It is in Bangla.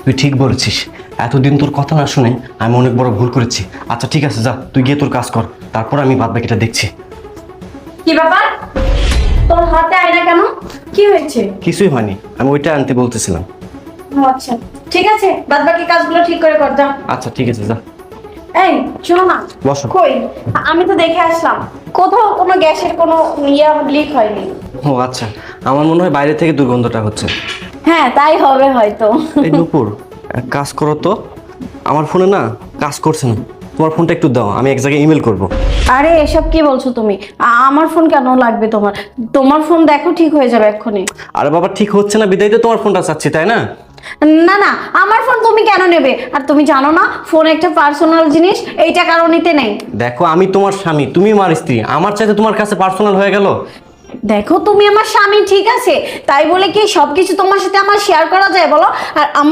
তুই ঠিক বলেছিস, এতদিন তোর কথা না শুনে আমি অনেক বড় ভুল করেছি। আচ্ছা ঠিক আছে, যা তুই গিয়ে তোর কাজ কর, তারপর আমি বাদ বাকিটা দেখছি। কি ব্যাপার, তোর হাতে আয়না কেন? কি হয়েছে? কিছুই হয়নি, আমি ওইটা আনতে বলতেছিলাম। ও আচ্ছা, ঠিক আছে, বাদ বাকি কাজগুলো ঠিক করে কর যা। আচ্ছা ঠিক আছে, যা। এই শোনো না, বসো। কই আমি তো দেখে আসলাম, কোথাও কোনো গ্যাসের কোনো লিক হয়নি। ও আচ্ছা, আমার মনে হয় বাইরে থেকে দুর্গন্ধটা হচ্ছে। হ্যাঁ তাই হবে হয়তো। এই নূপুর, এক কাজ করো তো, আমার ফোনে না কাজ করছে না, তোমার ফোনটা একটু দাও, আমি এক জায়গায় ইমেল করব। আরে এসব কি বলছো তুমি? আমার ফোন কেন লাগবে তোমার? তোমার ফোন দেখো ঠিক হয়ে যাবে এক্ষুনি। আরে বাবা, ঠিক হচ্ছে না বিদায় তো তোমার ফোনটা চাচ্ছি, তাই না? না না, আমার ফোন তুমি কেন নেবে? আর তুমি জানো না ফোন একটা পার্সোনাল জিনিস, এইটা কারো নিতে নেই। দেখো, আমি তোমার স্বামী, তুমি আমার স্ত্রী, আমার চাইতে তোমার কাছে পার্সোনাল হয়ে গেল। দেখো তুমি আমার স্বামী ঠিক আছে, তাই বলে কি সবকিছু তোমার সাথে আমার শেয়ার করা যায় বলো? আর